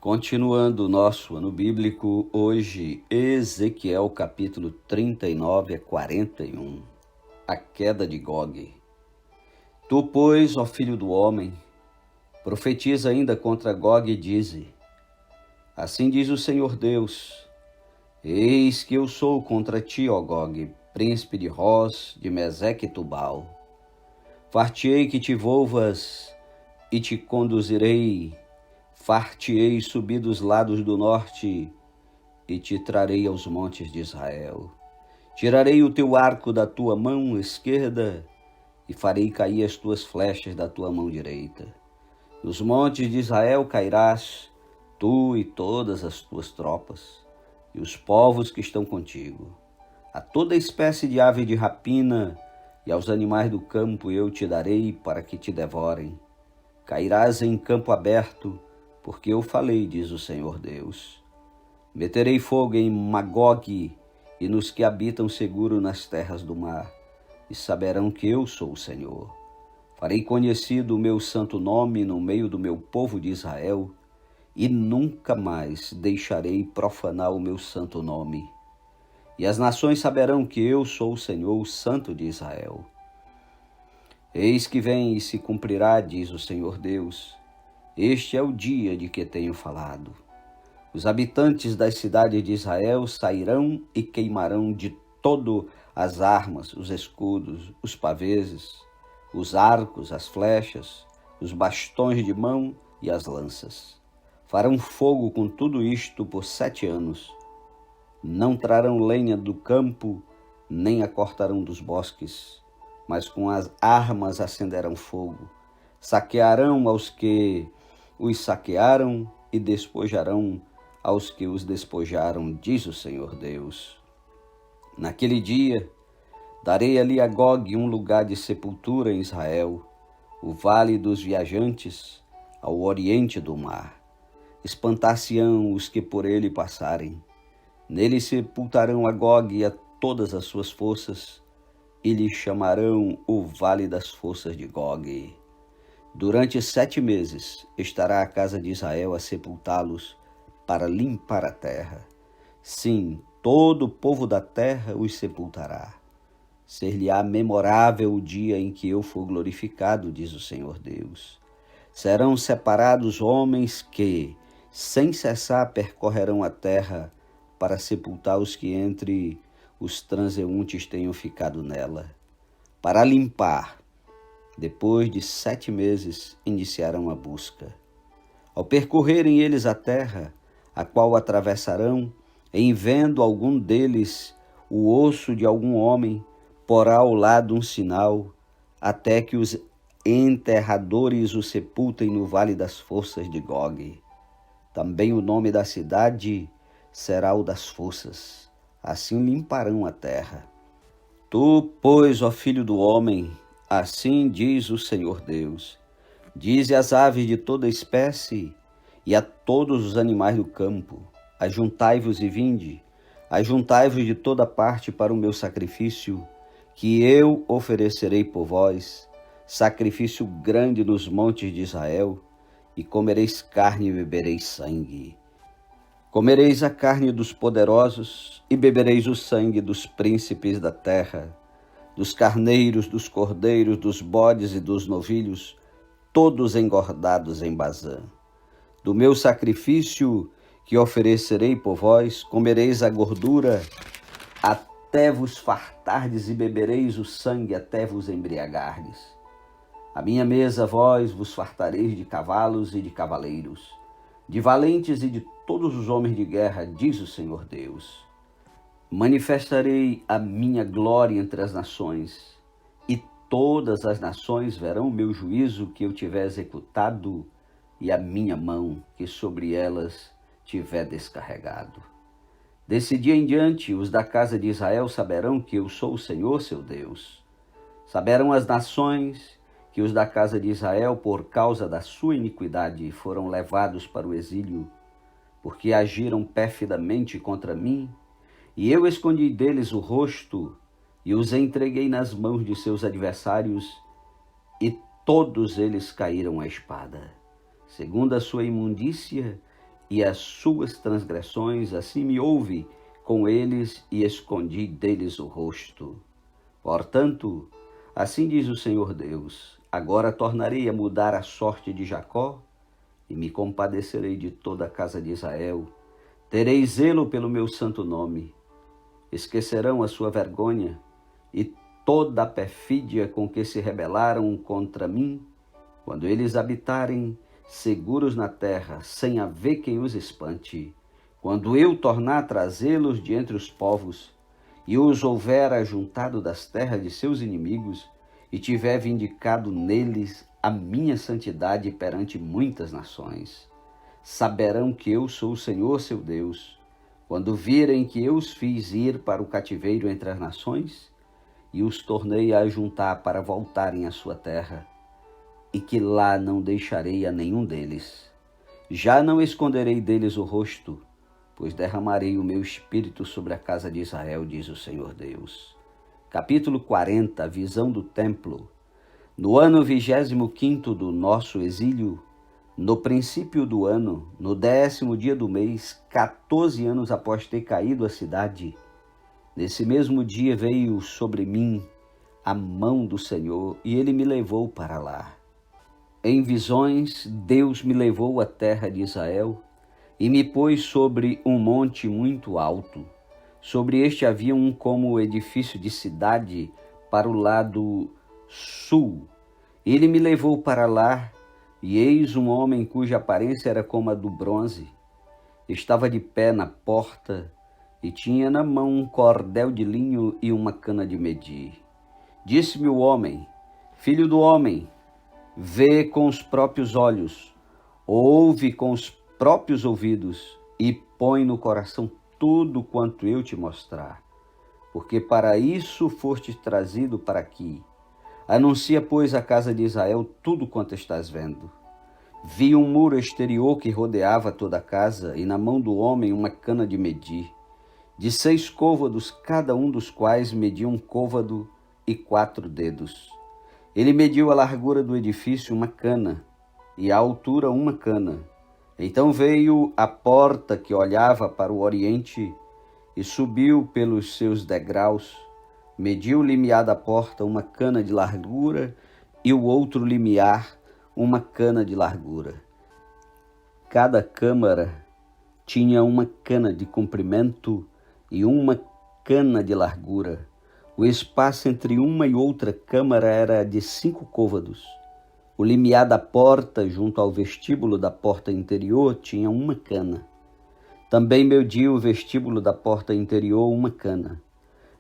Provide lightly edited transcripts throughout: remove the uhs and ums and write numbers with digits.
Continuando o nosso ano bíblico, hoje, Ezequiel capítulo 39 a 41, a queda de Gog. Tu, pois, ó filho do homem, profetiza ainda contra Gog e dize: assim diz o Senhor Deus, eis que eu sou contra ti, ó Gog, príncipe de Roz, de Meseque e Tubal. Far-te-ei que te volvas e te conduzirei, far-te-ei subir dos lados do norte e te trarei aos montes de Israel. Tirarei o teu arco da tua mão esquerda e farei cair as tuas flechas da tua mão direita. Nos montes de Israel cairás, tu e todas as tuas tropas, e os povos que estão contigo. A toda espécie de ave de rapina e aos animais do campo eu te darei para que te devorem. Cairás em campo aberto, porque eu falei, diz o Senhor Deus. Meterei fogo em Magog e nos que habitam seguro nas terras do mar, e saberão que eu sou o Senhor. Farei conhecido o meu santo nome no meio do meu povo de Israel, e nunca mais deixarei profanar o meu santo nome. E as nações saberão que eu sou o Senhor, o Santo de Israel. Eis que vem e se cumprirá, diz o Senhor Deus. Este é o dia de que tenho falado. Os habitantes das cidades de Israel sairão e queimarão de todo as armas, os escudos, os paveses, os arcos, as flechas, os bastões de mão e as lanças. Farão fogo com tudo isto por 7 anos. Não trarão lenha do campo, nem a cortarão dos bosques, mas com as armas acenderão fogo. Saquearão aos que os saquearam e despojarão aos que os despojaram, diz o Senhor Deus. Naquele dia, darei ali a Gog um lugar de sepultura em Israel, o vale dos viajantes, ao oriente do mar. Espantar-se-ão os que por ele passarem. Nele sepultarão a Gog e a todas as suas forças, e lhe chamarão o Vale das Forças de Gog. Durante 7 meses estará a casa de Israel a sepultá-los para limpar a terra. Sim, todo o povo da terra os sepultará. Ser-lhe-á memorável o dia em que eu for glorificado, diz o Senhor Deus. Serão separados homens que, sem cessar, percorrerão a terra para sepultar os que entre os transeuntes tenham ficado nela. Para limpar, depois de 7 meses, iniciarão a busca. Ao percorrerem eles a terra, a qual atravessarão, em vendo algum deles o osso de algum homem, porá ao lado um sinal, até que os enterradores o sepultem no vale das forças de Gog. Também o nome da cidade será o das forças. Assim limparão a terra. Tu, pois, ó filho do homem, assim diz o Senhor Deus, dize às aves de toda espécie e a todos os animais do campo: ajuntai-vos e vinde, ajuntai-vos de toda parte para o meu sacrifício, que eu oferecerei por vós, sacrifício grande nos montes de Israel, e comereis carne e bebereis sangue. Comereis a carne dos poderosos e bebereis o sangue dos príncipes da terra, dos carneiros, dos cordeiros, dos bodes e dos novilhos, todos engordados em Bazã. Do meu sacrifício que oferecerei por vós, comereis a gordura até vos fartardes e bebereis o sangue até vos embriagardes. À minha mesa vós vos fartareis de cavalos e de cavaleiros, de valentes e de todos os homens de guerra, diz o Senhor Deus. Manifestarei a minha glória entre as nações, e todas as nações verão o meu juízo que eu tiver executado e a minha mão que sobre elas tiver descarregado. Desse dia em diante, os da casa de Israel saberão que eu sou o Senhor, seu Deus. Saberão as nações que os da casa de Israel, por causa da sua iniquidade, foram levados para o exílio, porque agiram perfidamente contra mim, e eu escondi deles o rosto e os entreguei nas mãos de seus adversários, e todos eles caíram à espada, segundo a sua imundícia e as suas transgressões, assim me houve com eles e escondi deles o rosto. Portanto, assim diz o Senhor Deus: agora tornarei a mudar a sorte de Jacó e me compadecerei de toda a casa de Israel. Terei zelo pelo meu santo nome. Esquecerão a sua vergonha e toda a perfídia com que se rebelaram contra mim, quando eles habitarem seguros na terra, sem haver quem os espante, quando eu tornar a trazê-los de entre os povos, e os houver ajuntado das terras de seus inimigos, e tiver vindicado neles a minha santidade perante muitas nações. Saberão que eu sou o Senhor seu Deus, quando virem que eu os fiz ir para o cativeiro entre as nações, e os tornei a ajuntar para voltarem à sua terra, e que lá não deixarei a nenhum deles. Já não esconderei deles o rosto, pois derramarei o meu espírito sobre a casa de Israel, diz o Senhor Deus. Capítulo 40, a visão do templo. No ano 25º do nosso exílio, no princípio do ano, no 10º dia do mês, 14 anos após ter caído a cidade, nesse mesmo dia veio sobre mim a mão do Senhor e ele me levou para lá. Em visões, Deus me levou à terra de Israel e me pôs sobre um monte muito alto. Sobre este havia um como edifício de cidade para o lado sul. Ele me levou para lá, e eis um homem cuja aparência era como a do bronze. Estava de pé na porta e tinha na mão um cordel de linho e uma cana de medir. Disse-me o homem: filho do homem, vê com os próprios olhos, ouve com os próprios ouvidos e põe no coração tudo quanto eu te mostrar, porque para isso foste trazido para aqui. Anuncia, pois, à casa de Israel tudo quanto estás vendo. Vi um muro exterior que rodeava toda a casa, e na mão do homem uma cana de medir, de 6 côvados, cada um dos quais media 1 côvado e 4 dedos. Ele mediu a largura do edifício 1 cana, e a altura 1 cana. Então veio à porta que olhava para o oriente, e subiu pelos seus degraus, mediu o limiar da porta 1 cana de largura, e o outro limiar 1 cana de largura. Cada câmara tinha 1 cana de comprimento e 1 cana de largura. O espaço entre uma e outra câmara era de 5 côvados. O limiar da porta, junto ao vestíbulo da porta interior, tinha 1 cana. Também mediu o vestíbulo da porta interior 1 cana.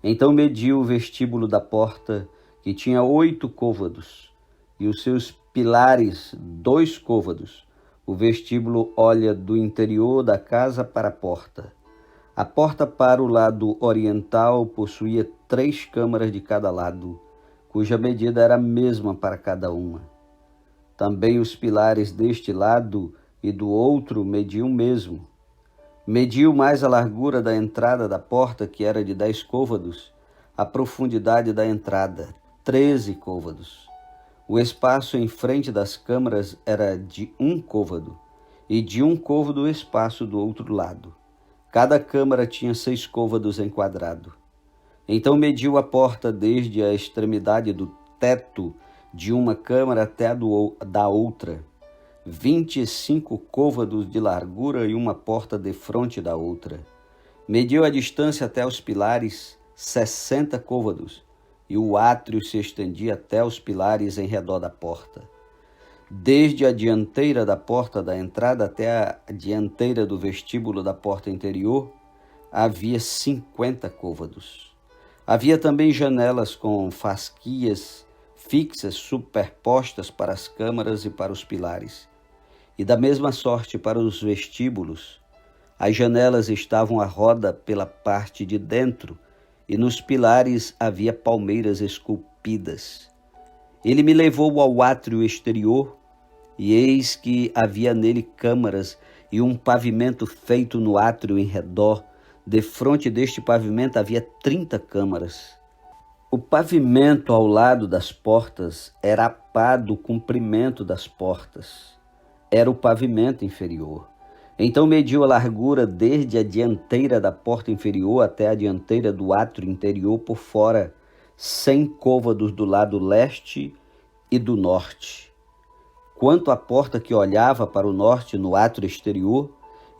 Então mediu o vestíbulo da porta, que tinha 8 côvados, e os seus pilares 2 côvados. O vestíbulo olha do interior da casa para a porta. A porta para o lado oriental possuía 3 câmaras de cada lado, cuja medida era a mesma para cada uma. Também os pilares deste lado e do outro mediam o mesmo. Mediu mais a largura da entrada da porta, que era de 10 côvados, a profundidade da entrada, 13 côvados. O espaço em frente das câmaras era de 1 côvado, e de 1 côvado o espaço do outro lado. Cada câmara tinha 6 côvados em quadrado. Então mediu a porta desde a extremidade do teto de uma câmara até a da outra, 25 côvados de largura e uma porta defronte da outra. Mediu a distância até os pilares, 60 côvados, e o átrio se estendia até os pilares em redor da porta. Desde a dianteira da porta da entrada até a dianteira do vestíbulo da porta interior, havia 50 côvados. Havia também janelas com fasquias fixas superpostas para as câmaras e para os pilares, e da mesma sorte para os vestíbulos. As janelas estavam à roda pela parte de dentro, e nos pilares havia palmeiras esculpidas. Ele me levou ao átrio exterior, e eis que havia nele câmaras e um pavimento feito no átrio em redor. Defronte deste pavimento havia 30 câmaras. O pavimento ao lado das portas era a pá do comprimento das portas. Era o pavimento inferior. Então mediu a largura desde a dianteira da porta inferior até a dianteira do átrio interior por fora, 100 côvados do lado leste e do norte. Quanto à porta que olhava para o norte no átrio exterior,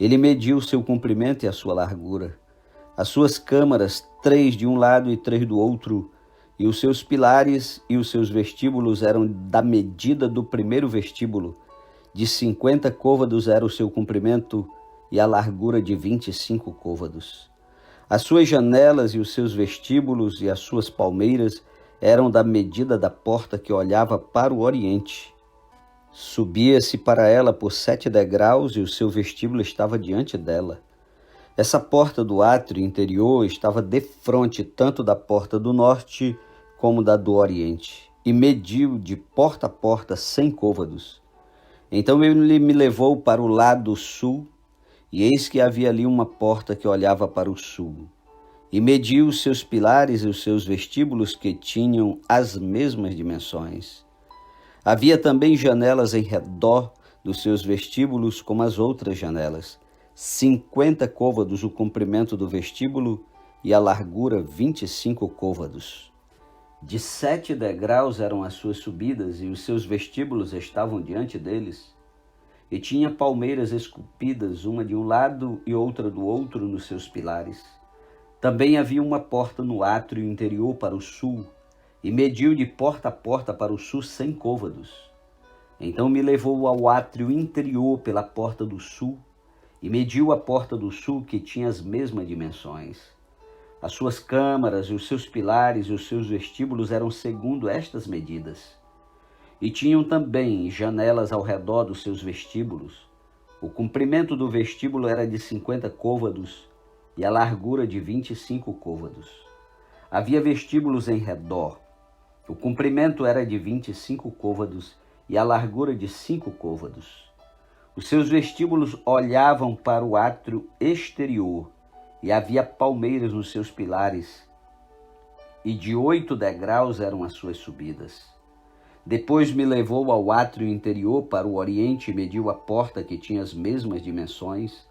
ele mediu o seu comprimento e a sua largura. As suas câmaras, 3 de um lado e 3 do outro, e os seus pilares e os seus vestíbulos eram da medida do primeiro vestíbulo. De 50 côvados era o seu comprimento e a largura de 25 côvados. As suas janelas e os seus vestíbulos e as suas palmeiras eram da medida da porta que olhava para o oriente. Subia-se para ela por 7 degraus e o seu vestíbulo estava diante dela. Essa porta do átrio interior estava defronte tanto da porta do norte como da do oriente, e mediu de porta a porta 100 côvados. Então ele me levou para o lado sul, e eis que havia ali uma porta que olhava para o sul. E mediu os seus pilares e os seus vestíbulos, que tinham as mesmas dimensões. Havia também janelas em redor dos seus vestíbulos, como as outras janelas. 50 côvados o comprimento do vestíbulo e a largura 25 côvados. De 7 degraus eram as suas subidas e os seus vestíbulos estavam diante deles. E tinha palmeiras esculpidas, uma de um lado e outra do outro nos seus pilares. Também havia uma porta no átrio interior para o sul, e mediu de porta a porta para o sul 100 côvados. Então me levou ao átrio interior pela porta do sul, e mediu a porta do sul, que tinha as mesmas dimensões. As suas câmaras e os seus pilares e os seus vestíbulos eram segundo estas medidas. E tinham também janelas ao redor dos seus vestíbulos. O comprimento do vestíbulo era de 50 côvados e a largura de 25 côvados. Havia vestíbulos em redor. O comprimento era de 25 côvados e a largura de 5 côvados. Os seus vestíbulos olhavam para o átrio exterior, e havia palmeiras nos seus pilares, e de 8 degraus eram as suas subidas. Depois me levou ao átrio interior para o oriente e mediu a porta, que tinha as mesmas dimensões,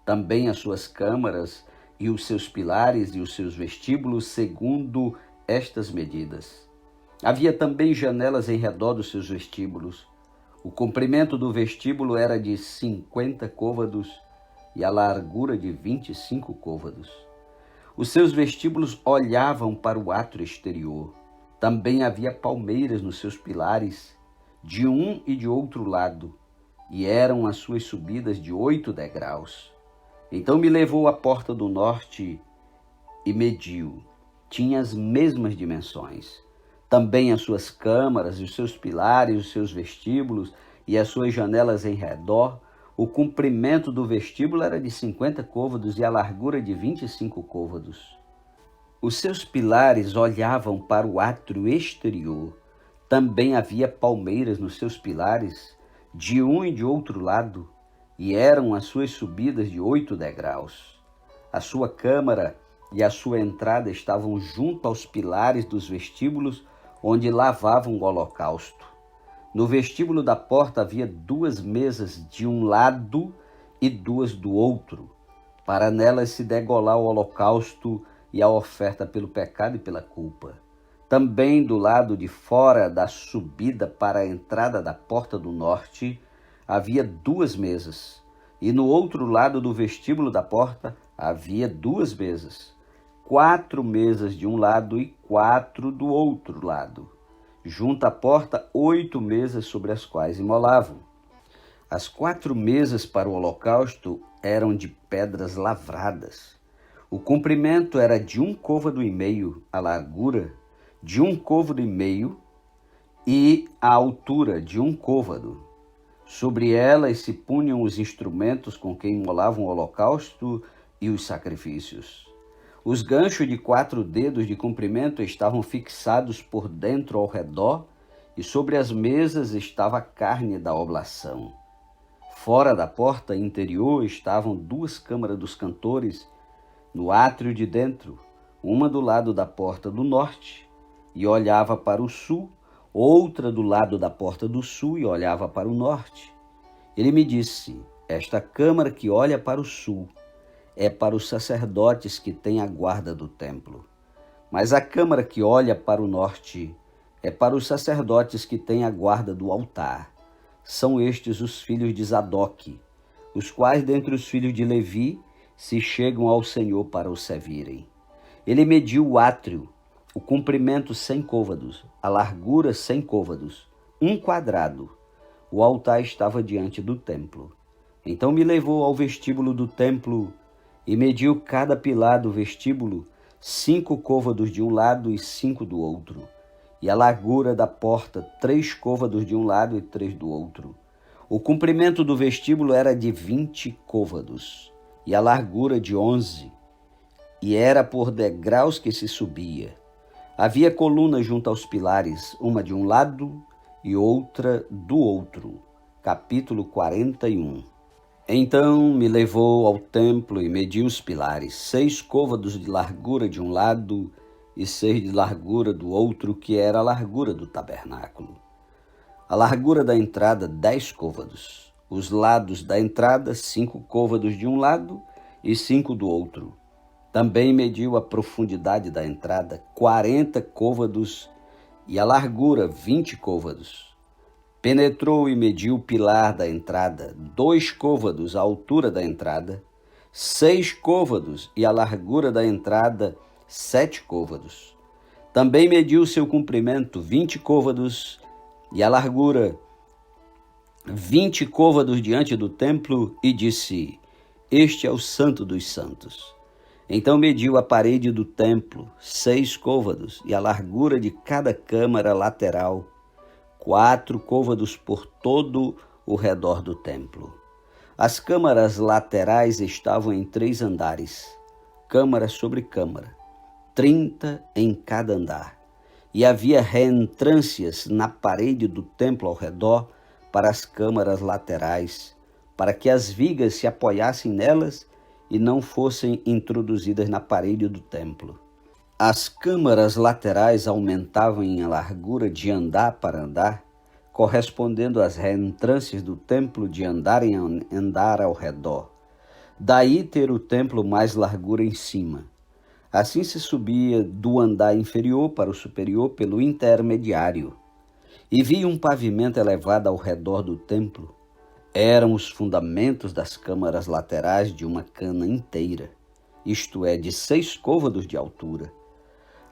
também as suas câmaras e os seus pilares e os seus vestíbulos, segundo estas medidas. Havia também janelas em redor dos seus vestíbulos. O comprimento do vestíbulo era de 50 côvados e a largura de 25 côvados. Os seus vestíbulos olhavam para o átrio exterior. Também havia palmeiras nos seus pilares, de um e de outro lado, e eram as suas subidas de 8 degraus. Então me levou à porta do norte e mediu. Tinha as mesmas dimensões. Também as suas câmaras, os seus pilares, os seus vestíbulos e as suas janelas em redor. O comprimento do vestíbulo era de 50 côvados e a largura de 25 côvados. Os seus pilares olhavam para o átrio exterior. Também havia palmeiras nos seus pilares, de um e de outro lado, e eram as suas subidas de 8 degraus. A sua câmara e a sua entrada estavam junto aos pilares dos vestíbulos, onde lavavam o holocausto. No vestíbulo da porta havia 2 mesas de um lado e 2 do outro, para nelas se degolar o holocausto e a oferta pelo pecado e pela culpa. Também do lado de fora da subida para a entrada da porta do norte havia 2 mesas, e no outro lado do vestíbulo da porta havia 2 mesas, 4 mesas de um lado e 4 do outro lado. Junto à porta, 8 mesas sobre as quais imolavam. As 4 mesas para o holocausto eram de pedras lavradas. O comprimento era de 1 côvado e meio, a largura de 1 côvado e meio e a altura de 1 côvado. Sobre elas se punham os instrumentos com que imolavam o holocausto e os sacrifícios. Os ganchos de 4 dedos de comprimento estavam fixados por dentro ao redor, e sobre as mesas estava a carne da oblação. Fora da porta interior estavam 2 câmaras dos cantores, no átrio de dentro, uma do lado da porta do norte, e olhava para o sul, outra do lado da porta do sul, e olhava para o norte. Ele me disse: Esta câmara que olha para o sul é para os sacerdotes que têm a guarda do templo. Mas a câmara que olha para o norte é para os sacerdotes que têm a guarda do altar. São estes os filhos de Zadok, os quais dentre os filhos de Levi se chegam ao Senhor para o servirem. Ele mediu o átrio, o comprimento 100 côvados, a largura 100 côvados, 1 quadrado. O altar estava diante do templo. Então me levou ao vestíbulo do templo e mediu cada pilar do vestíbulo 5 côvados de um lado e 5 do outro, e a largura da porta 3 côvados de um lado e 3 do outro. O comprimento do vestíbulo era de 20 côvados, e a largura de 11, e era por degraus que se subia. Havia colunas junto aos pilares, uma de um lado e outra do outro. Capítulo 41. Então me levou ao templo e mediu os pilares, 6 côvados de largura de um lado e 6 de largura do outro, que era a largura do tabernáculo. A largura da entrada, 10 côvados. Os lados da entrada, 5 côvados de um lado e 5 do outro. Também mediu a profundidade da entrada, 40 côvados, e a largura, 20 côvados. Penetrou e mediu o pilar da entrada, 2 côvados a altura da entrada, 6 côvados, e a largura da entrada, 7 côvados. Também mediu seu comprimento, 20 côvados, e a largura, 20 côvados diante do templo, e disse: Este é o Santo dos Santos. Então mediu a parede do templo, 6 côvados, e a largura de cada câmara lateral, 4 côvados por todo o redor do templo. As câmaras laterais estavam em 3 andares, câmara sobre câmara, 30 em cada andar. E havia reentrâncias na parede do templo ao redor para as câmaras laterais, para que as vigas se apoiassem nelas e não fossem introduzidas na parede do templo. As câmaras laterais aumentavam em largura de andar para andar, correspondendo às reentrâncias do templo de andar em andar ao redor. Daí ter o templo mais largura em cima. Assim se subia do andar inferior para o superior pelo intermediário. E vi um pavimento elevado ao redor do templo. Eram os fundamentos das câmaras laterais de uma cana inteira, isto é, de 6 côvados de altura.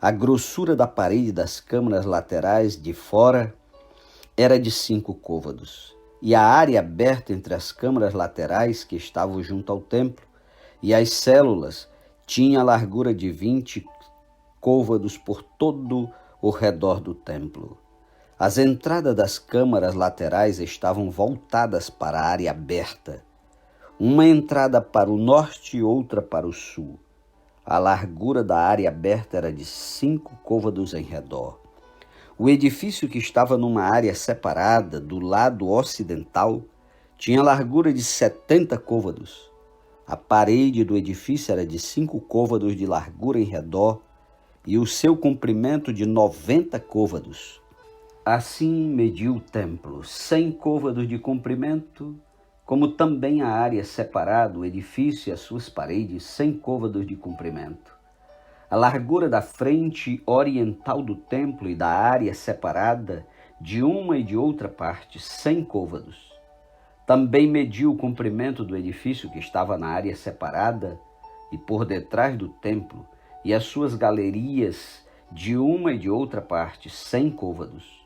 A grossura da parede das câmaras laterais de fora era de 5 côvados, e a área aberta entre as câmaras laterais que estavam junto ao templo e as células tinha a largura de 20 côvados por todo o redor do templo. As entradas das câmaras laterais estavam voltadas para a área aberta, uma entrada para o norte e outra para o sul. A largura da área aberta era de 5 côvados em redor. O edifício, que estava numa área separada do lado ocidental, tinha largura de 70 côvados. A parede do edifício era de 5 côvados de largura em redor e o seu comprimento de 90 côvados. Assim mediu o templo, 100 côvados de comprimento, como também a área separada, o edifício e as suas paredes, 100 côvados de comprimento. A largura da frente oriental do templo e da área separada, de uma e de outra parte, 100 côvados. Também mediu o comprimento do edifício que estava na área separada e por detrás do templo, e as suas galerias, de uma e de outra parte, 100 côvados.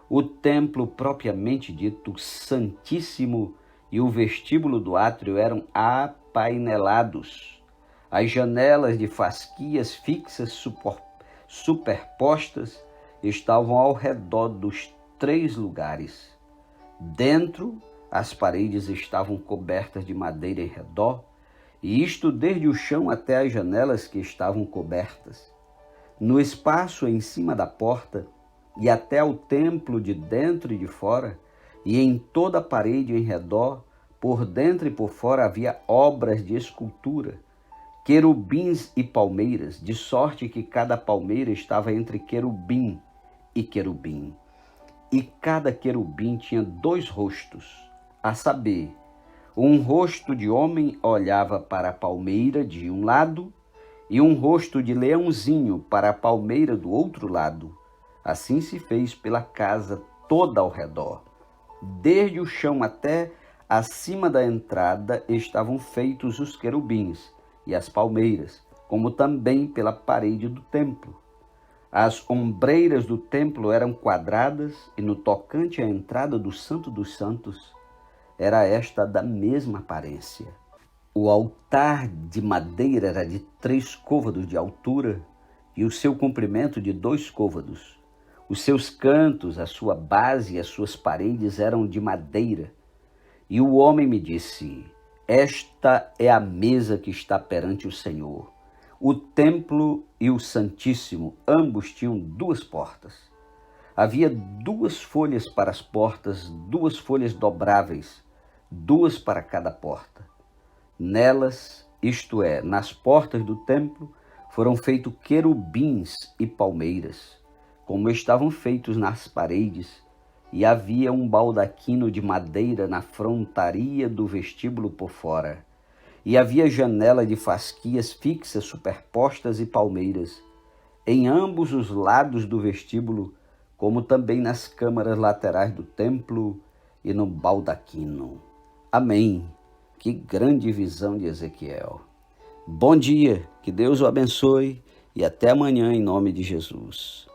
O templo propriamente dito, santíssimo, e o vestíbulo do átrio eram apainelados. As janelas de fasquias fixas superpostas estavam ao redor dos 3 lugares. Dentro, as paredes estavam cobertas de madeira em redor, e isto desde o chão até as janelas que estavam cobertas. No espaço em cima da porta, e até ao templo de dentro e de fora, e em toda a parede em redor, por dentro e por fora, havia obras de escultura, querubins e palmeiras, de sorte que cada palmeira estava entre querubim e querubim. E cada querubim tinha 2 rostos, a saber, Um rosto de homem olhava para a palmeira de um lado e um rosto de leãozinho para a palmeira do outro lado. Assim se fez pela casa toda ao redor. Desde o chão até acima da entrada estavam feitos os querubins e as palmeiras, como também pela parede do templo. As ombreiras do templo eram quadradas e no tocante à entrada do Santo dos Santos, era esta da mesma aparência. O altar de madeira era de 3 côvados de altura e o seu comprimento de 2 côvados. Os seus cantos, a sua base e as suas paredes eram de madeira. E o homem me disse: esta é a mesa que está perante o Senhor. O templo e o Santíssimo, ambos tinham 2 portas. Havia 2 folhas para as portas, 2 folhas dobráveis, 2 para cada porta. Nelas, isto é, nas portas do templo, foram feitos querubins e palmeiras, como estavam feitos nas paredes, e havia um baldaquino de madeira na frontaria do vestíbulo por fora. E havia janela de fasquias fixas superpostas e palmeiras, em ambos os lados do vestíbulo, como também nas câmaras laterais do templo e no baldaquino. Amém. Que grande visão de Ezequiel. Bom dia, que Deus o abençoe e até amanhã em nome de Jesus.